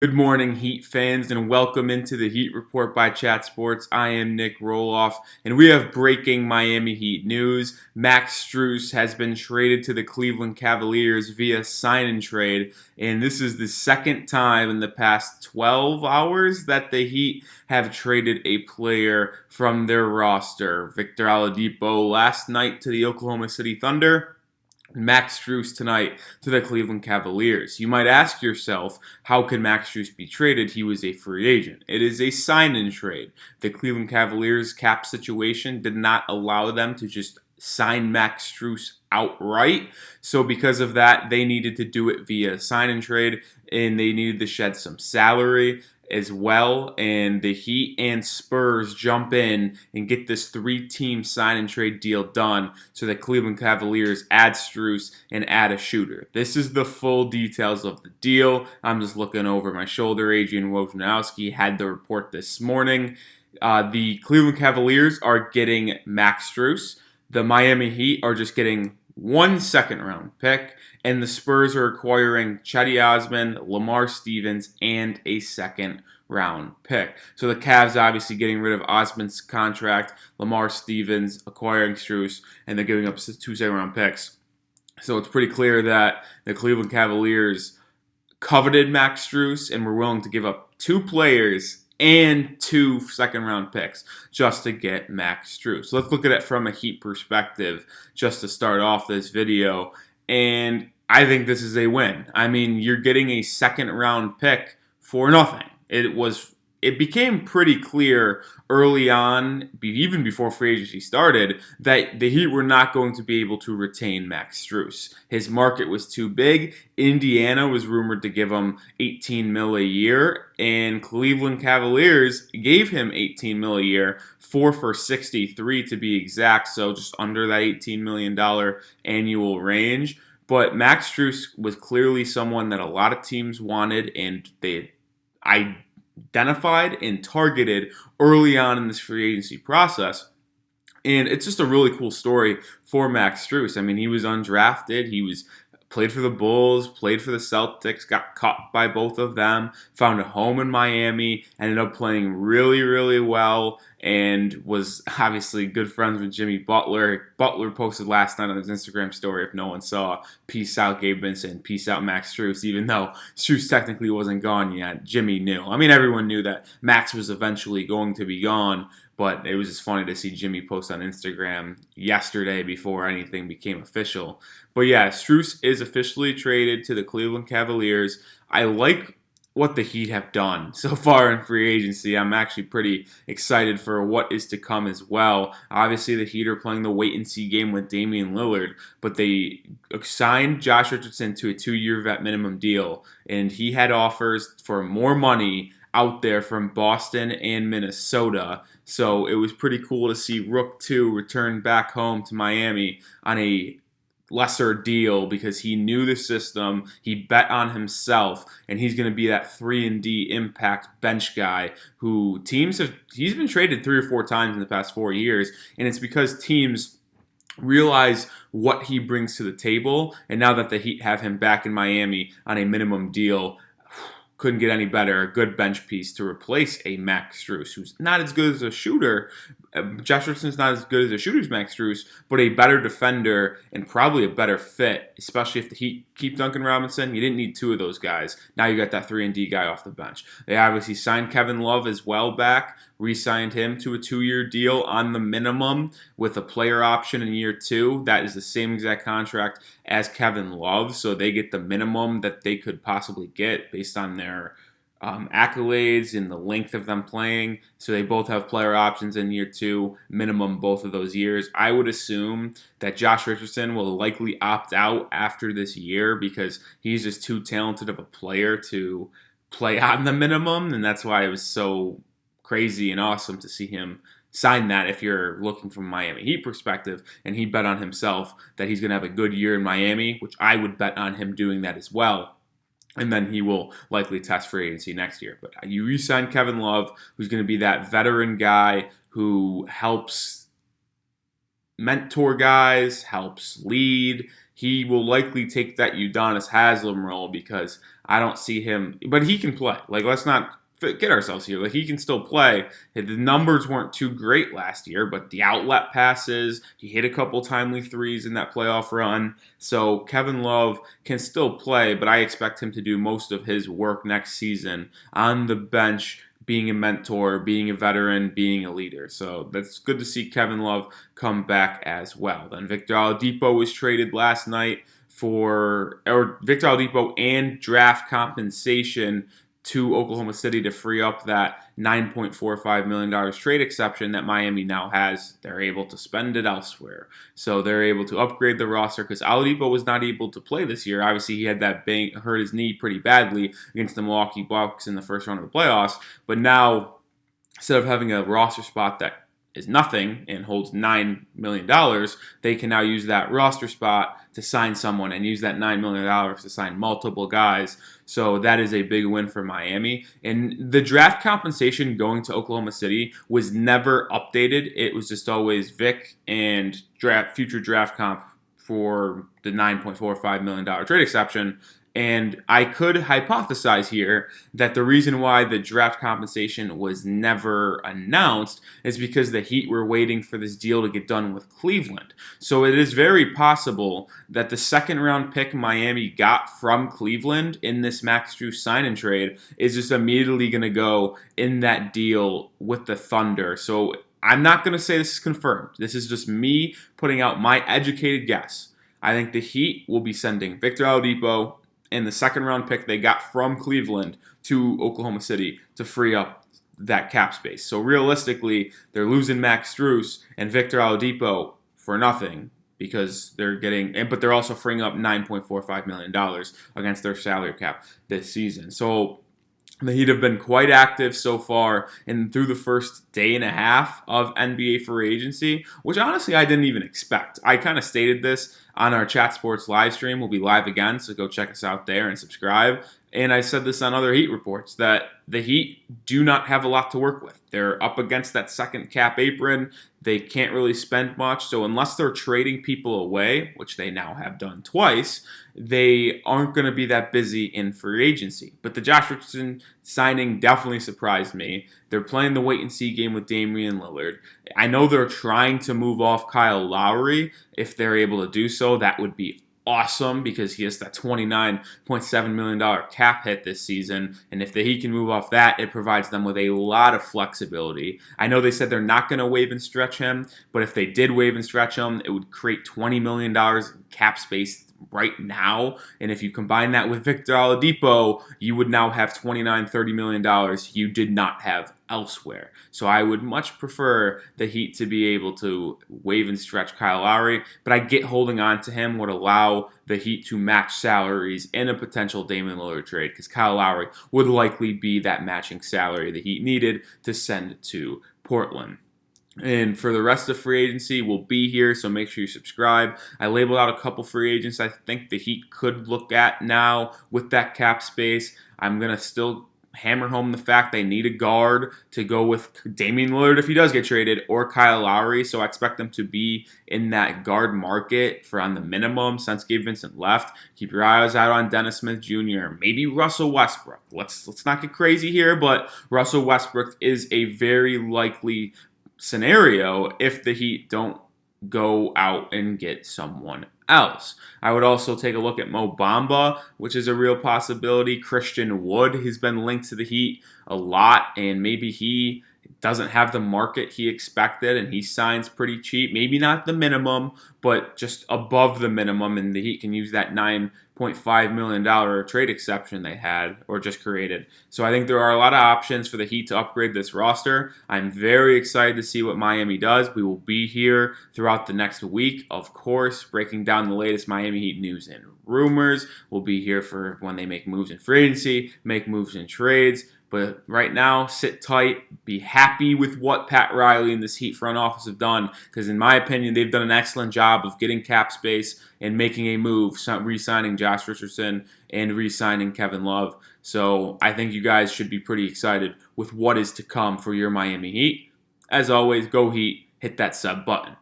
Good morning, Heat fans, and welcome into the Heat Report by Chat Sports. I am Nic Rohloff, and we have breaking Miami Heat news. Max Strus has been traded to the Cleveland Cavaliers via sign and trade, and this is the second time in the past 12 hours that the Heat have traded a player from their roster. Victor Oladipo last night to the Oklahoma City Thunder. Max Strus tonight to the Cleveland Cavaliers. You might ask yourself, how could Max Strus be traded? He was a free agent. It is a sign-in trade. The Cleveland Cavaliers cap situation did not allow them to just sign Max Strus outright. So because of that, they needed to do it via sign-in trade, and they needed to shed some salary as well, and the Heat and Spurs jump in and get this three-team sign-and-trade deal done so the Cleveland Cavaliers add Strus and add a shooter. This is the full details of the deal. I'm just looking over my shoulder. Adrian Wojnarowski had the report this morning. The Cleveland Cavaliers are getting Max Strus. The Miami Heat are just getting one second-round pick, and the Spurs are acquiring Cedi Osman, Lamar Stevens, and a second-round pick. So the Cavs obviously getting rid of Osman's contract, Lamar Stevens acquiring Strus, and they're giving up two second-round picks. So it's pretty clear that the Cleveland Cavaliers coveted Max Strus and were willing to give up two players and two second-round picks just to get Max Strus. So let's look at it from a Heat perspective just to start off this video. And I think this is a win. I mean, you're getting a second-round pick for nothing. It became pretty clear early on, even before free agency started, that the Heat were not going to be able to retain Max Strus. His market was too big. Indiana was rumored to give him $18 million a year, and Cleveland Cavaliers gave him $18 million a year, 4 for 63 to be exact, so just under that $18 million annual range. But Max Strus was clearly someone that a lot of teams wanted, and they identified and targeted early on in this free agency process. And it's just a really cool story for Max Strus. I mean, he was undrafted. He played for the Bulls, played for the Celtics, got caught by both of them, found a home in Miami, ended up playing really, really well, and was obviously good friends with Jimmy Butler. Butler posted last night on his Instagram story, if no one saw, peace out Gabe Vincent, peace out Max Strus, even though Strus technically wasn't gone yet. Jimmy knew. I mean, everyone knew that Max was eventually going to be gone, but it was just funny to see Jimmy post on Instagram yesterday before anything became official. But yeah, Strus is officially traded to the Cleveland Cavaliers. I like what the Heat have done so far in free agency. I'm actually pretty excited for what is to come as well. Obviously, the Heat are playing the wait-and-see game with Damian Lillard, but they signed Josh Richardson to a 2-year vet minimum deal, and he had offers for more money out there from Boston and Minnesota. So it was pretty cool to see Rook 2 return back home to Miami on a lesser deal because he knew the system, he bet on himself, and he's going to be that 3-and-D impact bench guy who he's been traded 3 or 4 times in the past 4 years, and it's because teams realize what he brings to the table, and now that the Heat have him back in Miami on a minimum deal, couldn't get any better. A good bench piece to replace a Max Strus, who's not as good as a shooter. Josh Richardson's not as good as a shooter as Max Strus, but a better defender and probably a better fit, especially if the Heat keep Duncan Robinson. You didn't need 2 of those guys. Now you got that 3-and-D guy off the bench. They obviously signed Kevin Love as well back, re-signed him to a 2-year deal on the minimum with a player option in year 2. That is the same exact contract as Kevin Love, so they get the minimum that they could possibly get based on their accolades and the length of them playing. So they both have player options in year 2, minimum both of those years. I would assume that Josh Richardson will likely opt out after this year because he's just too talented of a player to play on the minimum, and that's why it was so crazy and awesome to see him sign that if you're looking from a Miami Heat perspective, and he bet on himself that he's going to have a good year in Miami, which I would bet on him doing that as well. And then he will likely test free agency next year. But you re-sign Kevin Love, who's going to be that veteran guy who helps mentor guys, helps lead. He will likely take that Udonis Haslem role because I don't see him, but he can play. Like, let's not get ourselves here. Like, he can still play. The numbers weren't too great last year, but the outlet passes, he hit a couple timely threes in that playoff run. So Kevin Love can still play, but I expect him to do most of his work next season on the bench, being a mentor, being a veteran, being a leader. So that's good to see Kevin Love come back as well. Then Victor Oladipo was traded last night or Victor Oladipo and draft compensation to Oklahoma City to free up that $9.45 million trade exception that Miami now has. They're able to spend it elsewhere. So they're able to upgrade the roster because Oladipo was not able to play this year. Obviously, he had that hurt his knee pretty badly against the Milwaukee Bucks in the first round of the playoffs. But now, instead of having a roster spot that is nothing and holds $9 million, they can now use that roster spot to sign someone and use that $9 million to sign multiple guys. So that is a big win for Miami. And the draft compensation going to Oklahoma City was never updated. It was just always Vic and future draft comp for the $9.45 million trade exception. And I could hypothesize here that the reason why the draft compensation was never announced is because the Heat were waiting for this deal to get done with Cleveland. So it is very possible that the second round pick Miami got from Cleveland in this Max Strus sign and trade is just immediately going to go in that deal with the Thunder. So I'm not going to say this is confirmed. This is just me putting out my educated guess. I think the Heat will be sending Victor Oladipo and the second round pick they got from Cleveland to Oklahoma City to free up that cap space. So realistically, they're losing Max Strus and Victor Oladipo for nothing because but they're also freeing up $9.45 million against their salary cap this season. So the Heat have been quite active so far and through the first day and a half of NBA free agency, which honestly I didn't even expect. I kind of stated this on our Chat Sports live stream. We'll be live again, so go check us out there and subscribe. And I said this on other Heat reports that the Heat do not have a lot to work with. They're up against that second cap apron. They can't really spend much. So unless they're trading people away, which they now have done twice, they aren't going to be that busy in free agency. But the Josh Richardson signing definitely surprised me. They're playing the wait-and-see game with Damian Lillard. I know they're trying to move off Kyle Lowry. If they're able to do so, that would be awesome because he has that $29.7 million cap hit this season. And if the Heat can move off that, it provides them with a lot of flexibility. I know they said they're not going to waive and stretch him, but if they did waive and stretch him, it would create $20 million in cap space right now. And if you combine that with Victor Oladipo, you would now have $29-30 million you did not have elsewhere. So I would much prefer the Heat to be able to waive and stretch Kyle Lowry, but I get holding on to him would allow the Heat to match salaries in a potential Damian Lillard trade because Kyle Lowry would likely be that matching salary the Heat needed to send to Portland. And for the rest of free agency, we'll be here, so make sure you subscribe. I labeled out a couple free agents I think the Heat could look at now with that cap space. I'm going to still hammer home the fact they need a guard to go with Damian Lillard if he does get traded, or Kyle Lowry, so I expect them to be in that guard market for on the minimum since Gabe Vincent left. Keep your eyes out on Dennis Smith Jr., maybe Russell Westbrook. Let's not get crazy here, but Russell Westbrook is a very likely scenario if the Heat don't go out and get someone else. I would also take a look at Mo Bamba, which is a real possibility. Christian Wood, he's been linked to the Heat a lot, and maybe he doesn't have the market he expected, and he signs pretty cheap. Maybe not the minimum, but just above the minimum, and the Heat can use that $9.5 million trade exception they had or just created. So I think there are a lot of options for the Heat to upgrade this roster. I'm very excited to see what Miami does. We will be here throughout the next week, of course, breaking down the latest Miami Heat news and rumors. We'll be here for when they make moves in free agency, make moves in trades. But right now, sit tight, be happy with what Pat Riley and this Heat front office have done, because in my opinion, they've done an excellent job of getting cap space and making a move, re-signing Josh Richardson and re-signing Kevin Love. So I think you guys should be pretty excited with what is to come for your Miami Heat. As always, go Heat, hit that sub button.